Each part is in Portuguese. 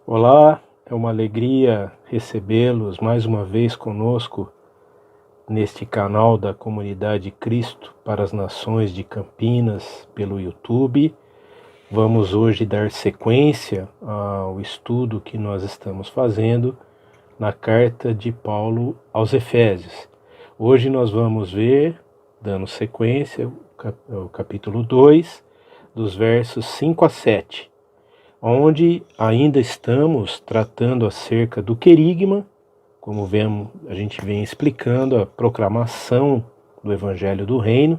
Olá, é uma alegria recebê-los mais uma vez conosco neste canal da Comunidade Cristo para as Nações de Campinas pelo YouTube. Vamos hoje dar sequência ao estudo que nós estamos fazendo na carta de Paulo aos Efésios. Hoje nós vamos ver, dando sequência, o capítulo 2, dos versos 5 a 7. Onde ainda estamos tratando acerca do querigma, como a gente vem explicando a proclamação do Evangelho do Reino.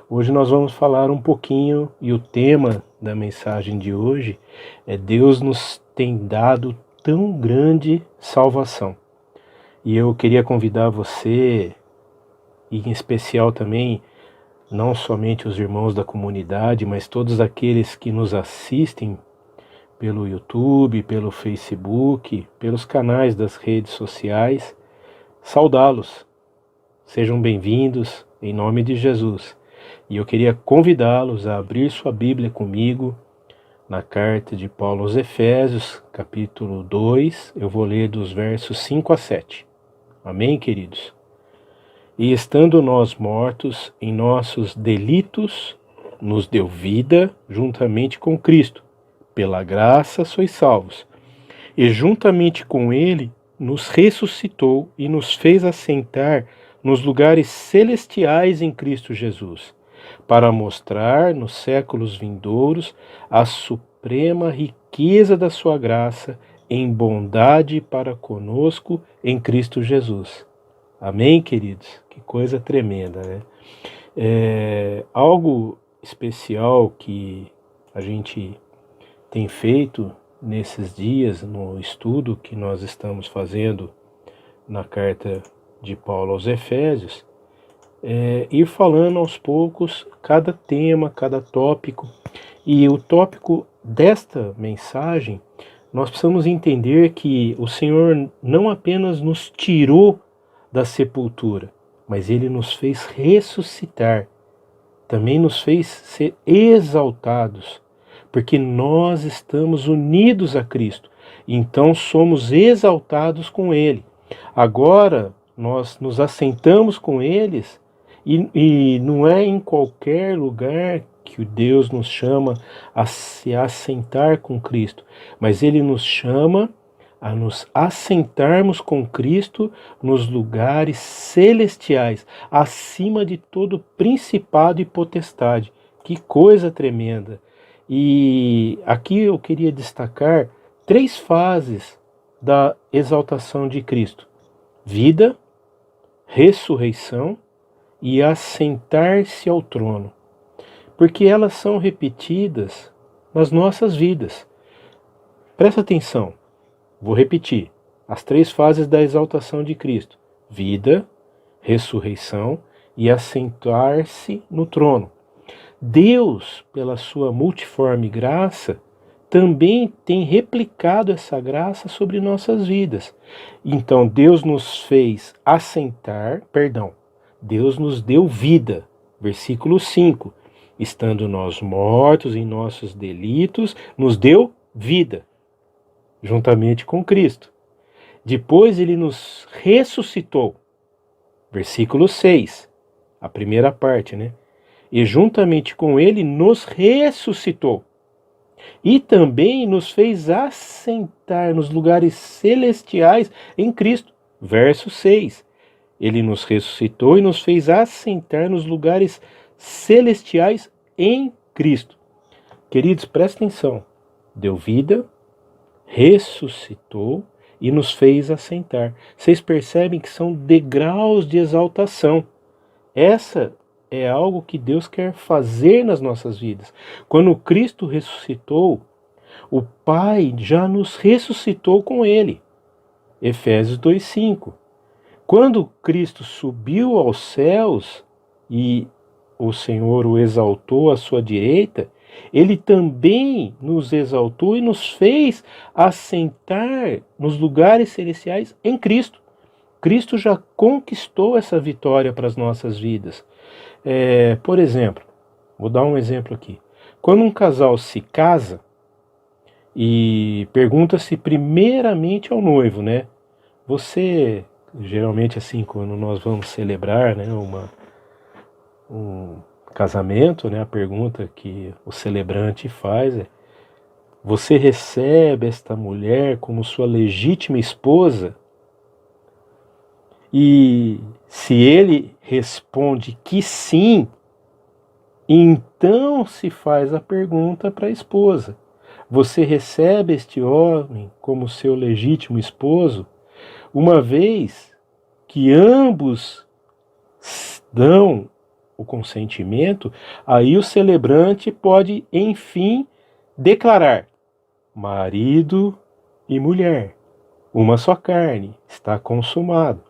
Hoje nós vamos falar um pouquinho, e o tema da mensagem de hoje é: Deus nos tem dado tão grande salvação. E eu queria convidar você, e em especial também, não somente os irmãos da comunidade, mas todos aqueles que nos assistem pelo YouTube, pelo Facebook, pelos canais das redes sociais, saudá-los. Sejam bem-vindos em nome de Jesus. E eu queria convidá-los a abrir sua Bíblia comigo na carta de Paulo aos Efésios, capítulo 2, eu vou ler dos versos 5 a 7. Amém, queridos? E estando nós mortos em nossos delitos, nos deu vida juntamente com Cristo. Pela graça sois salvos, e juntamente com ele nos ressuscitou e nos fez assentar nos lugares celestiais em Cristo Jesus, para mostrar nos séculos vindouros a suprema riqueza da sua graça em bondade para conosco em Cristo Jesus. Amém, queridos? Que coisa tremenda, né? Algo especial que a gente tem feito nesses dias, no estudo que nós estamos fazendo na carta de Paulo aos Efésios, ir falando aos poucos cada tema, cada tópico. E o tópico desta mensagem, nós precisamos entender que o Senhor não apenas nos tirou da sepultura, mas Ele nos fez ressuscitar, também nos fez ser exaltados, porque nós estamos unidos a Cristo, então somos exaltados com Ele. Agora nós nos assentamos com eles, e não é em qualquer lugar que Deus nos chama a se assentar com Cristo, mas Ele nos chama a nos assentarmos com Cristo nos lugares celestiais, acima de todo principado e potestade. Que coisa tremenda! E aqui eu queria destacar 3 fases da exaltação de Cristo: vida, ressurreição e assentar-se ao trono, porque elas são repetidas nas nossas vidas. Presta atenção, vou repetir: as 3 fases da exaltação de Cristo: vida, ressurreição e assentar-se no trono. Deus, pela sua multiforme graça, também tem replicado essa graça sobre nossas vidas. Então Deus nos fez Deus nos deu vida. Versículo 5. Estando nós mortos em nossos delitos, nos deu vida, juntamente com Cristo. Depois Ele nos ressuscitou. Versículo 6. A primeira parte, né? E juntamente com Ele nos ressuscitou. E também nos fez assentar nos lugares celestiais em Cristo. Verso 6. Ele nos ressuscitou e nos fez assentar nos lugares celestiais em Cristo. Queridos, prestem atenção. Deu vida, ressuscitou e nos fez assentar. Vocês percebem que são degraus de exaltação. Essa é algo que Deus quer fazer nas nossas vidas. Quando Cristo ressuscitou, o Pai já nos ressuscitou com Ele. Efésios 2:5. Quando Cristo subiu aos céus e o Senhor o exaltou à sua direita, Ele também nos exaltou e nos fez assentar nos lugares celestiais em Cristo. Cristo já conquistou essa vitória para as nossas vidas. Por exemplo, vou dar um exemplo aqui. Quando um casal se casa e pergunta-se primeiramente ao noivo, né? Você, geralmente assim, quando nós vamos celebrar, né, um casamento, né, a pergunta que o celebrante faz é: você recebe esta mulher como sua legítima esposa? E se ele responde que sim, então se faz a pergunta para a esposa: você recebe este homem como seu legítimo esposo? Uma vez que ambos dão o consentimento, aí o celebrante pode, enfim, declarar: marido e mulher, uma só carne, está consumado,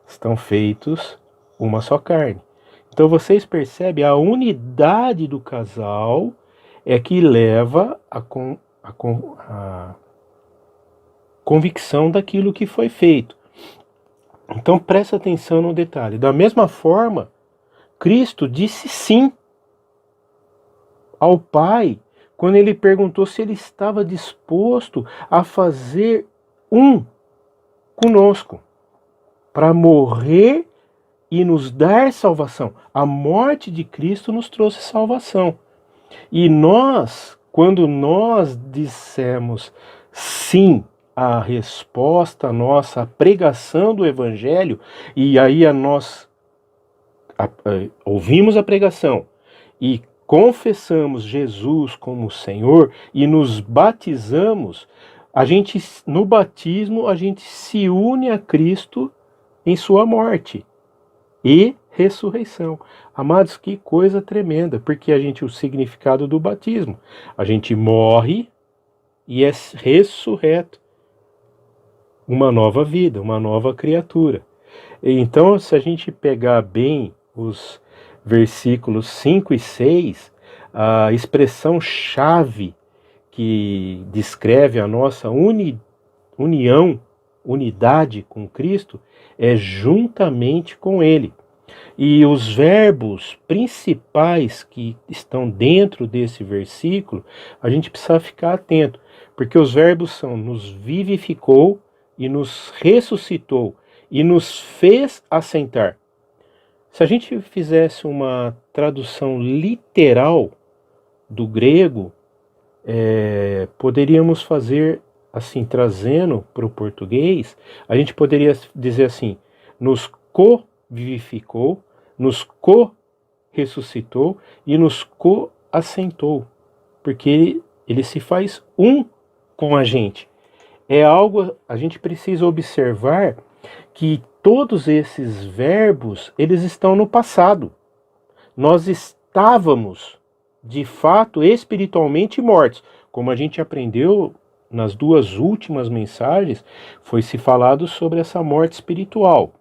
estão feitos uma só carne. Então vocês percebem, a unidade do casal é que leva a convicção daquilo que foi feito. Então presta atenção no detalhe. Da mesma forma, Cristo disse sim ao Pai quando ele perguntou se ele estava disposto a fazer um conosco, para morrer e nos dar salvação. A morte de Cristo nos trouxe salvação. E nós, quando nós dissemos sim à resposta nossa, à pregação do Evangelho, e aí nós ouvimos a pregação e confessamos Jesus como Senhor e nos batizamos, no batismo a gente se une a Cristo em sua morte e ressurreição. Amados, que coisa tremenda, porque o significado do batismo, a gente morre e é ressurreto, uma nova vida, uma nova criatura. Então, se a gente pegar bem os versículos 5 e 6, a expressão chave que descreve a nossa unidade com Cristo é juntamente com Ele. E os verbos principais que estão dentro desse versículo, a gente precisa ficar atento, porque os verbos são: nos vivificou e nos ressuscitou e nos fez assentar. Se a gente fizesse uma tradução literal do grego, poderíamos fazer assim, trazendo para o português, a gente poderia dizer assim: nos co-vivificou, nos co-ressuscitou e nos co-assentou, porque ele se faz um com a gente. É algo, a gente precisa observar que todos esses verbos, eles estão no passado. Nós estávamos, de fato, espiritualmente mortos. Como a gente aprendeu nas duas últimas mensagens, foi se falado sobre essa morte espiritual.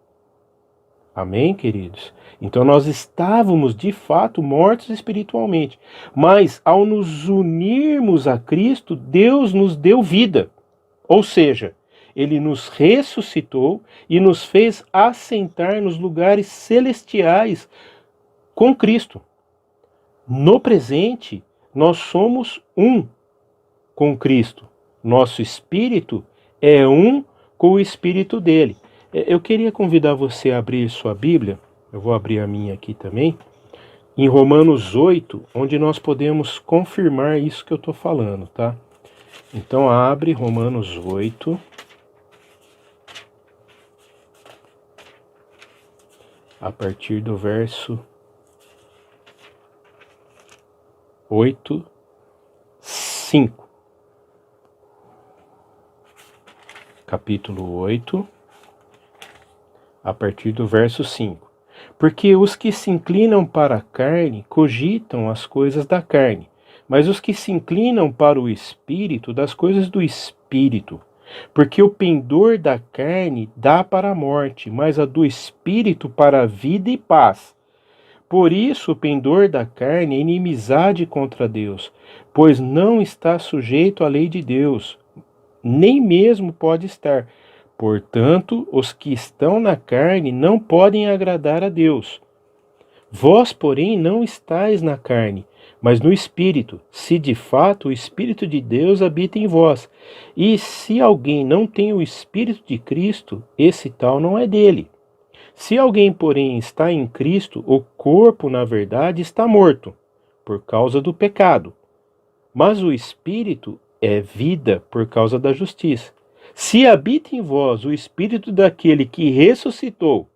Amém, queridos? Então nós estávamos, de fato, mortos espiritualmente. Mas ao nos unirmos a Cristo, Deus nos deu vida. Ou seja, Ele nos ressuscitou e nos fez assentar nos lugares celestiais com Cristo. No presente, nós somos um com Cristo. Nosso espírito é um com o espírito dele. Eu queria convidar você a abrir sua Bíblia, eu vou abrir a minha aqui também, em Romanos 8, onde nós podemos confirmar isso que eu estou falando, tá? Então abre Romanos 8, a partir do verso 8, 5. Capítulo 8, a partir do verso 5. Porque os que se inclinam para a carne cogitam as coisas da carne, mas os que se inclinam para o Espírito, das coisas do Espírito. Porque o pendor da carne dá para a morte, mas a do Espírito para a vida e paz. Por isso o pendor da carne é inimizade contra Deus, pois não está sujeito à lei de Deus, nem mesmo pode estar. Portanto, os que estão na carne não podem agradar a Deus. Vós, porém, não estáis na carne, mas no Espírito, se de fato o Espírito de Deus habita em vós. E se alguém não tem o Espírito de Cristo, esse tal não é dele. Se alguém, porém, está em Cristo, o corpo, na verdade, está morto, por causa do pecado. Mas o Espírito é vida por causa da justiça. Se habita em vós o Espírito daquele que ressuscitou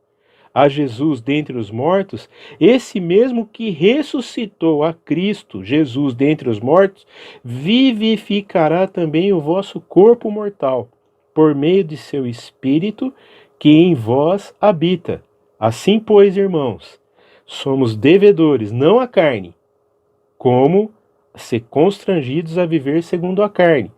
a Jesus dentre os mortos, esse mesmo que ressuscitou a Cristo, Jesus dentre os mortos, vivificará também o vosso corpo mortal, por meio de seu Espírito que em vós habita. Assim, pois, irmãos, somos devedores, não à carne, como se constrangidos a viver segundo a carne.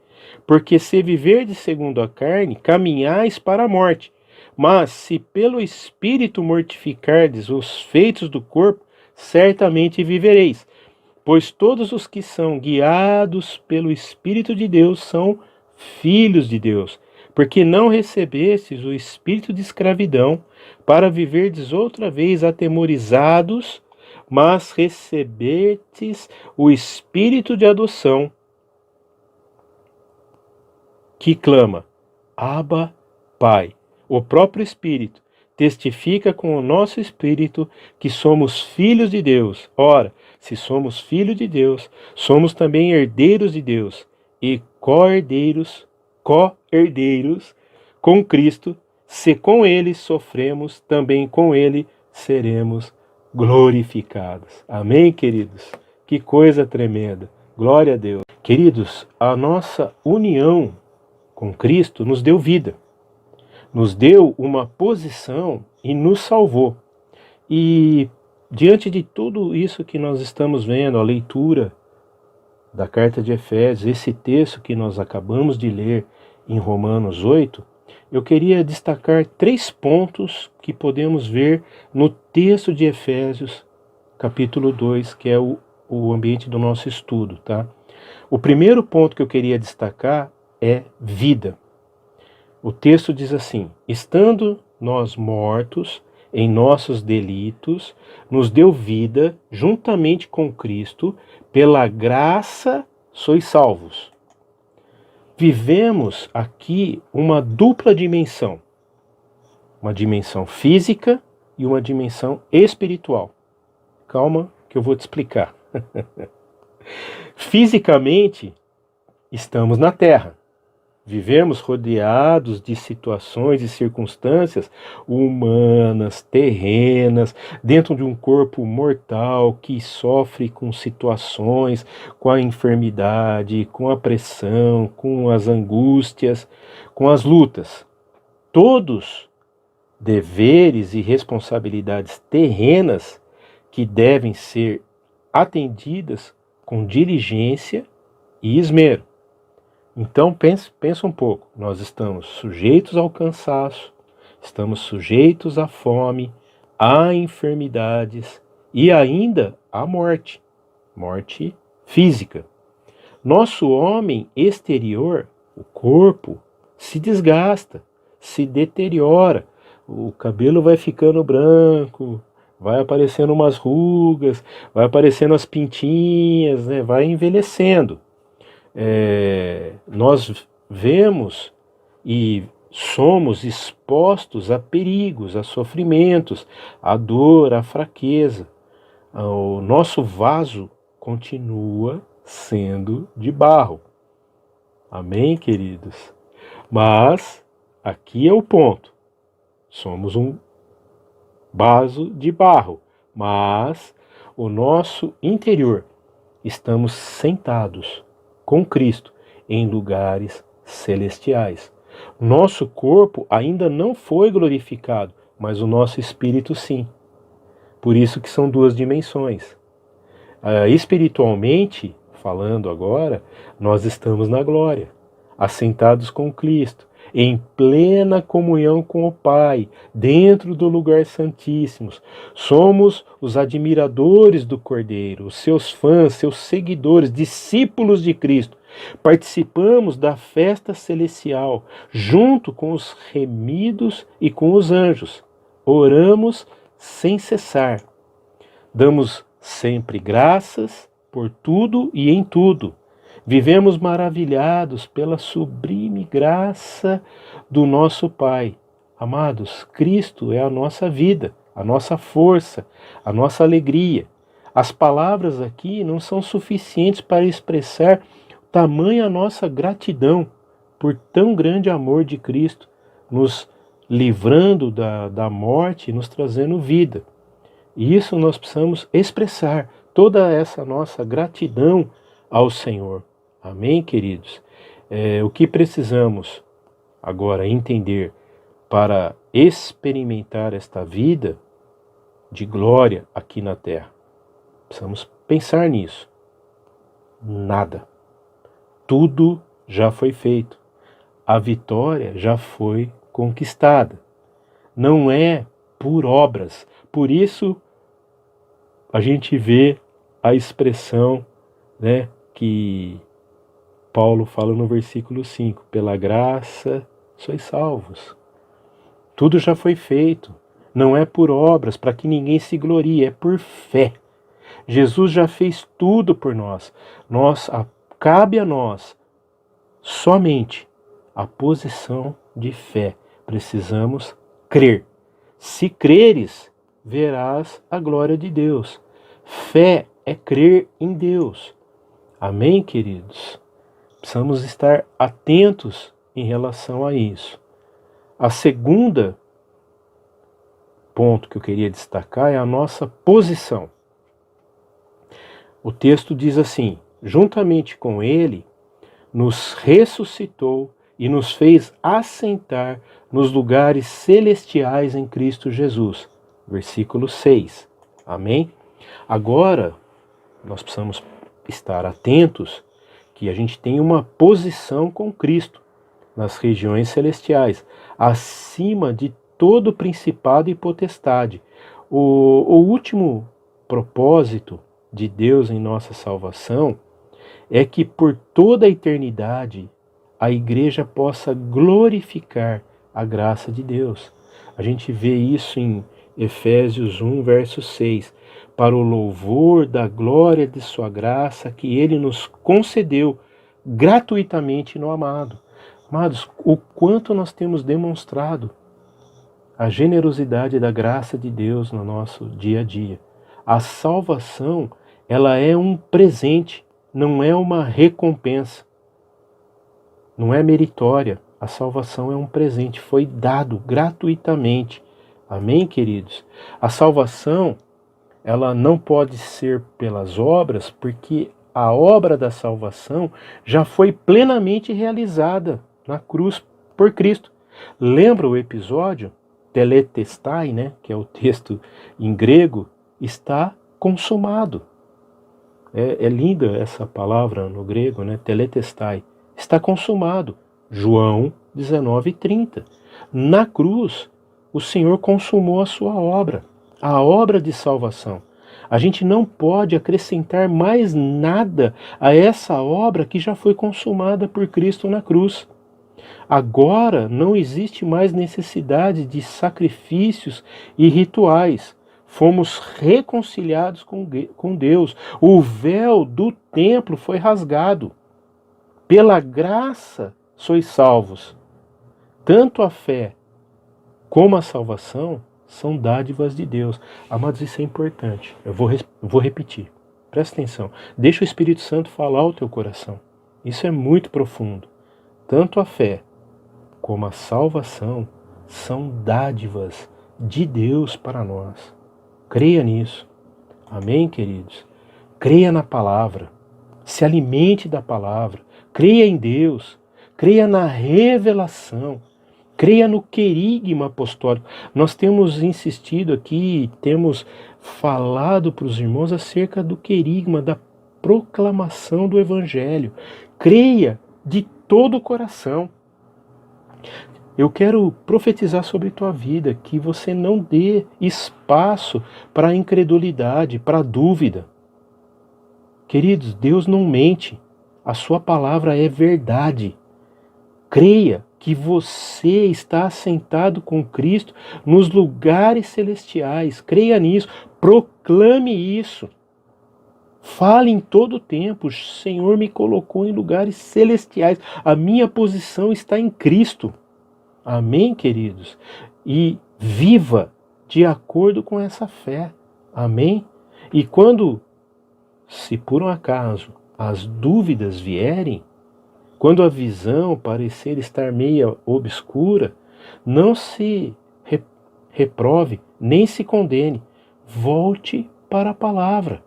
Porque se viverdes segundo a carne, caminhais para a morte. Mas se pelo Espírito mortificardes os feitos do corpo, certamente vivereis. Pois todos os que são guiados pelo Espírito de Deus são filhos de Deus. Porque não recebestes o espírito de escravidão, para viverdes outra vez atemorizados, mas recebestes o espírito de adoção, que clama, Abba, Pai. O próprio Espírito testifica com o nosso espírito que somos filhos de Deus. Ora, se somos filhos de Deus, somos também herdeiros de Deus e co-herdeiros com Cristo. Se com ele sofremos, também com ele seremos glorificados. Amém, queridos? Que coisa tremenda. Glória a Deus. Queridos, a nossa união com Cristo nos deu vida, nos deu uma posição e nos salvou. E diante de tudo isso que nós estamos vendo, a leitura da carta de Efésios, esse texto que nós acabamos de ler em Romanos 8, eu queria destacar 3 pontos que podemos ver no texto de Efésios, capítulo 2, que é o ambiente do nosso estudo, tá? O primeiro ponto que eu queria destacar é vida. O texto diz assim: estando nós mortos em nossos delitos, nos deu vida juntamente com Cristo, pela graça sois salvos. Vivemos aqui uma dupla dimensão, uma dimensão física e uma dimensão espiritual. Calma que eu vou te explicar. Fisicamente, estamos na Terra. Vivemos rodeados de situações e circunstâncias humanas, terrenas, dentro de um corpo mortal que sofre com situações, com a enfermidade, com a pressão, com as angústias, com as lutas. Todos deveres e responsabilidades terrenas que devem ser atendidas com diligência e esmero. Então pensa um pouco, nós estamos sujeitos ao cansaço, estamos sujeitos à fome, a enfermidades e ainda à morte, morte física. Nosso homem exterior, o corpo, se desgasta, se deteriora, o cabelo vai ficando branco, vai aparecendo umas rugas, vai aparecendo as pintinhas, né? Vai envelhecendo. Nós vemos e somos expostos a perigos, a sofrimentos, a dor, a fraqueza. O nosso vaso continua sendo de barro. Amém, queridos? Mas aqui é o ponto. Somos um vaso de barro, mas o nosso interior, estamos sentados com Cristo em lugares celestiais. Nosso corpo ainda não foi glorificado, mas o nosso espírito sim. Por isso que são 2 dimensões. Espiritualmente, falando agora, nós estamos na glória, assentados com Cristo, em plena comunhão com o Pai, dentro do lugar santíssimo. Somos os admiradores do Cordeiro, os seus fãs, seus seguidores, discípulos de Cristo. Participamos da festa celestial, junto com os remidos e com os anjos. Oramos sem cessar. Damos sempre graças por tudo e em tudo. Vivemos maravilhados pela sublime graça do nosso Pai. Amados, Cristo é a nossa vida, a nossa força, a nossa alegria. As palavras aqui não são suficientes para expressar tamanha nossa gratidão por tão grande amor de Cristo, nos livrando da morte e nos trazendo vida. E isso nós precisamos expressar, toda essa nossa gratidão ao Senhor. Amém, queridos? O que precisamos agora entender para experimentar esta vida de glória aqui na terra? Precisamos pensar nisso. Nada. Tudo já foi feito. A vitória já foi conquistada. Não é por obras. Por isso a gente vê a expressão, né, que Paulo fala no versículo 5, pela graça sois salvos. Tudo já foi feito. Não é por obras, para que ninguém se glorie, é por fé. Jesus já fez tudo por nós. Cabe a nós somente a posição de fé. Precisamos crer. Se creres, verás a glória de Deus. Fé é crer em Deus. Amém, queridos? Precisamos estar atentos em relação a isso. A segunda ponto que eu queria destacar é a nossa posição. O texto diz assim: juntamente com ele, nos ressuscitou e nos fez assentar nos lugares celestiais em Cristo Jesus. Versículo 6. Amém? Agora, nós precisamos estar atentos que a gente tem uma posição com Cristo nas regiões celestiais, acima de todo principado e potestade. O último propósito de Deus em nossa salvação é que por toda a eternidade a igreja possa glorificar a graça de Deus. A gente vê isso em Efésios 1, verso 6. Para o louvor da glória de sua graça que ele nos concedeu gratuitamente no amado. Amados, o quanto nós temos demonstrado a generosidade da graça de Deus no nosso dia a dia. A salvação, ela é um presente, não é uma recompensa. Não é meritória. A salvação é um presente, foi dado gratuitamente. Amém, queridos? A salvação, ela não pode ser pelas obras, porque a obra da salvação já foi plenamente realizada na cruz por Cristo. Lembra o episódio? Teletestai, né? Que é o texto em grego, está consumado. É linda essa palavra no grego, né? Teletestai. Está consumado. João 19:30. Na cruz, o Senhor consumou a sua obra, a obra de salvação. A gente não pode acrescentar mais nada a essa obra que já foi consumada por Cristo na cruz. Agora não existe mais necessidade de sacrifícios e rituais. Fomos reconciliados com Deus. O véu do templo foi rasgado. Pela graça sois salvos. Tanto a fé como a salvação são dádivas de Deus. Amados, isso é importante. Eu vou repetir. Presta atenção. Deixa o Espírito Santo falar ao teu coração. Isso é muito profundo. Tanto a fé como a salvação são dádivas de Deus para nós. Creia nisso. Amém, queridos? Creia na palavra. Se alimente da palavra. Creia em Deus. Creia na revelação. Creia no querigma apostólico. Nós temos insistido aqui, temos falado para os irmãos acerca do querigma, da proclamação do Evangelho. Creia de todo o coração. Eu quero profetizar sobre tua vida que você não dê espaço para a incredulidade, para a dúvida. Queridos, Deus não mente. A sua palavra é verdade. Creia que você está assentado com Cristo nos lugares celestiais. Creia nisso. Proclame isso. Fale em todo tempo, o Senhor me colocou em lugares celestiais, a minha posição está em Cristo. Amém, queridos? E viva de acordo com essa fé. Amém? E quando, se por um acaso, as dúvidas vierem, quando a visão parecer estar meia obscura, não se reprove, nem se condene. Volte para a palavra.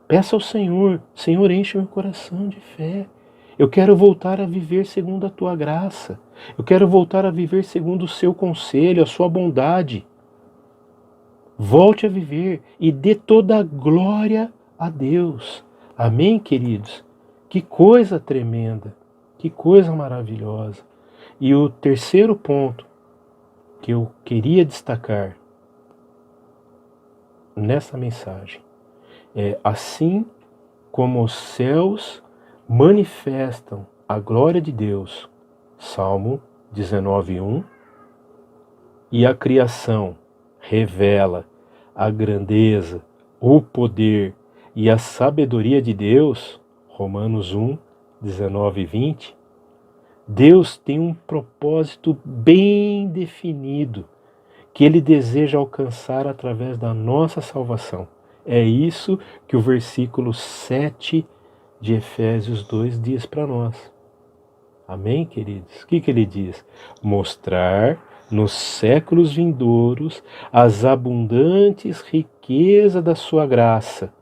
Peça ao Senhor, Senhor, enche meu coração de fé. Eu quero voltar a viver segundo a tua graça. Eu quero voltar a viver segundo o seu conselho, a sua bondade. Volte a viver e dê toda a glória a Deus. Amém, queridos? Que coisa tremenda, que coisa maravilhosa. E o terceiro ponto que eu queria destacar nessa mensagem é: assim como os céus manifestam a glória de Deus, Salmo 19:1, e a criação revela a grandeza, o poder e a sabedoria de Deus, Romanos 1:19-20, Deus tem um propósito bem definido que Ele deseja alcançar através da nossa salvação. É isso que o versículo 7 de Efésios 2 diz para nós. Amém, queridos? O que ele diz? Mostrar nos séculos vindouros as abundantes riquezas da sua graça,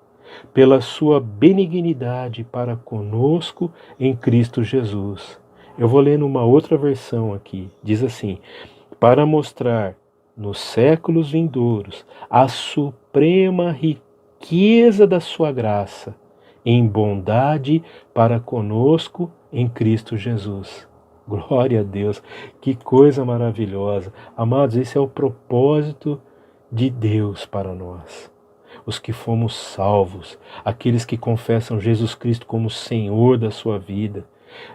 pela sua benignidade para conosco em Cristo Jesus. Eu vou ler numa outra versão aqui. Diz assim: para mostrar nos séculos vindouros a suprema riqueza da sua graça, em bondade para conosco em Cristo Jesus. Glória a Deus, que coisa maravilhosa. Amados, esse é o propósito de Deus para nós. Os que fomos salvos, aqueles que confessam Jesus Cristo como Senhor da sua vida.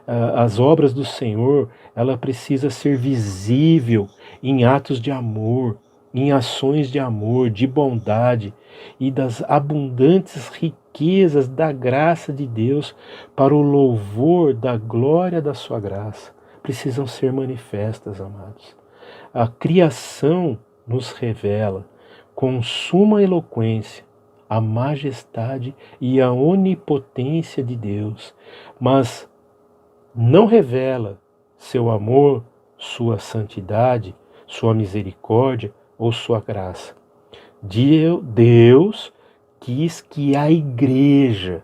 As obras do Senhor, ela precisa ser visível em atos de amor, em ações de amor, de bondade e das abundantes riquezas da graça de Deus para o louvor da glória da sua graça. Precisam ser manifestas, amados. A criação nos revela com suma eloquência a majestade e a onipotência de Deus, mas não revela seu amor, sua santidade, sua misericórdia ou sua graça. Deus quis que a igreja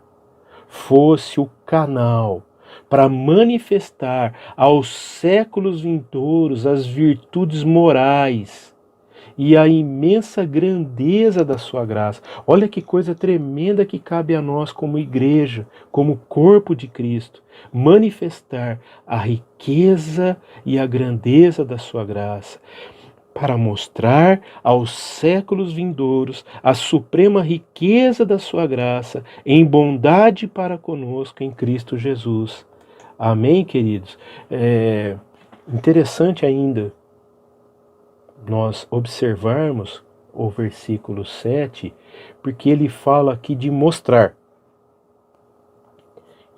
fosse o canal para manifestar aos séculos vindouros as virtudes morais e a imensa grandeza da sua graça. Olha que coisa tremenda que cabe a nós como igreja, como corpo de Cristo, manifestar a riqueza e a grandeza da sua graça, para mostrar aos séculos vindouros a suprema riqueza da sua graça em bondade para conosco em Cristo Jesus. Amém, queridos? É interessante ainda nós observarmos o versículo 7, porque ele fala aqui de mostrar.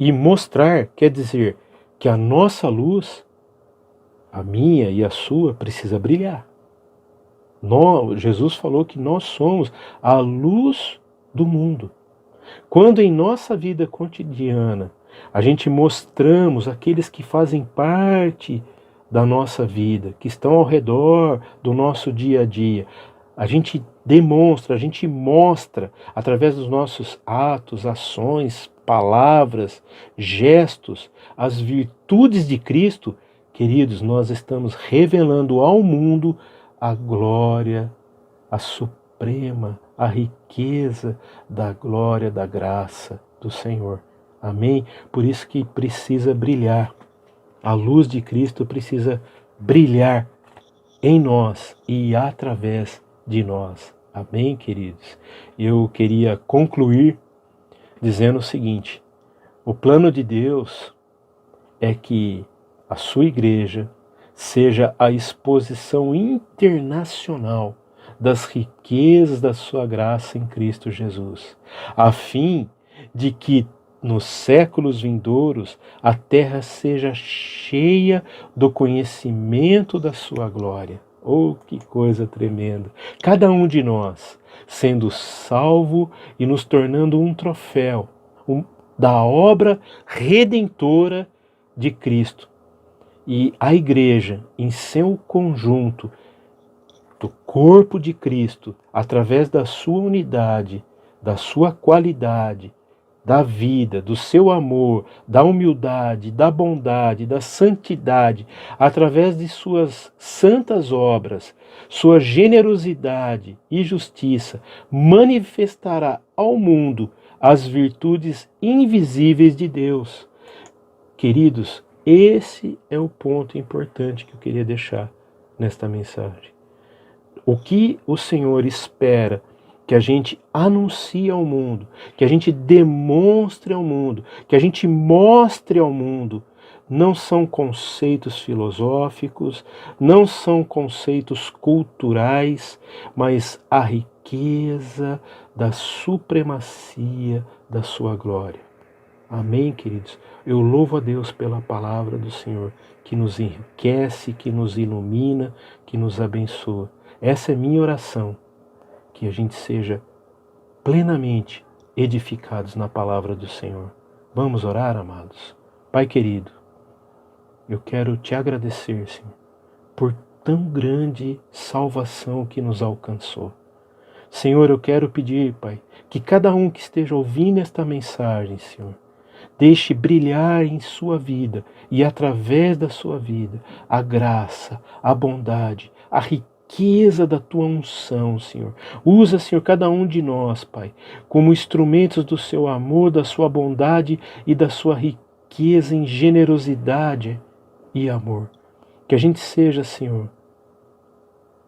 E mostrar quer dizer que a nossa luz, a minha e a sua, precisa brilhar. Jesus falou que nós somos a luz do mundo. Quando em nossa vida cotidiana a gente mostramos aqueles que fazem parte da nossa vida, que estão ao redor do nosso dia a dia, a gente demonstra, a gente mostra através dos nossos atos, ações, palavras, gestos, as virtudes de Cristo, queridos, nós estamos revelando ao mundo a glória, a suprema, a riqueza da glória, da graça do Senhor. Amém? Por isso que precisa brilhar. A luz de Cristo precisa brilhar em nós e através de nós. Amém, queridos? Eu queria concluir dizendo o seguinte: o plano de Deus é que a sua igreja seja a exposição internacional das riquezas da sua graça em Cristo Jesus, a fim de que nos séculos vindouros a terra seja cheia do conhecimento da sua glória. Oh, que coisa tremenda! Cada um de nós sendo salvo e nos tornando um troféu da obra redentora de Cristo. E a igreja, em seu conjunto, do corpo de Cristo, através da sua unidade, da sua qualidade, da vida, do seu amor, da humildade, da bondade, da santidade, através de suas santas obras, sua generosidade e justiça, manifestará ao mundo as virtudes invisíveis de Deus. Queridos, esse é o ponto importante que eu queria deixar nesta mensagem. O que o Senhor espera que a gente anuncie ao mundo, que a gente demonstre ao mundo, que a gente mostre ao mundo, não são conceitos filosóficos, não são conceitos culturais, mas a riqueza da supremacia da sua glória. Amém, queridos? Eu louvo a Deus pela palavra do Senhor, que nos enriquece, que nos ilumina, que nos abençoa. Essa é minha oração, que a gente seja plenamente edificados na palavra do Senhor. Vamos orar, amados? Pai querido, eu quero te agradecer, Senhor, por tão grande salvação que nos alcançou. Senhor, eu quero pedir, Pai, que cada um que esteja ouvindo esta mensagem, Senhor, deixe brilhar em sua vida e através da sua vida a graça, a bondade, a riqueza da tua unção, Senhor. Usa, Senhor, cada um de nós, Pai, como instrumentos do seu amor, da sua bondade e da sua riqueza em generosidade e amor. Que a gente seja, Senhor,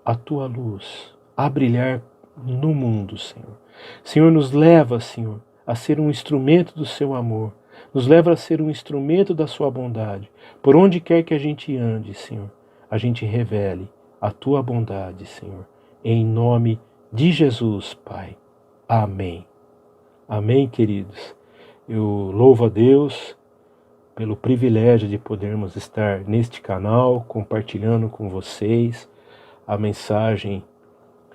a tua luz a brilhar no mundo, Senhor. Senhor, nos leva, Senhor, a ser um instrumento do seu amor. Nos leva a ser um instrumento da sua bondade. Por onde quer que a gente ande, Senhor, a gente revele a tua bondade, Senhor. Em nome de Jesus, Pai. Amém. Amém, queridos. Eu louvo a Deus pelo privilégio de podermos estar neste canal, compartilhando com vocês a mensagem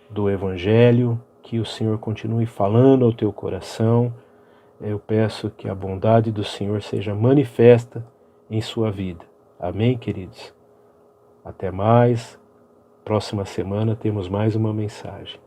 do Evangelho. Que o Senhor continue falando ao teu coração. Eu peço que a bondade do Senhor seja manifesta em sua vida. Amém, queridos? Até mais. Próxima semana temos mais uma mensagem.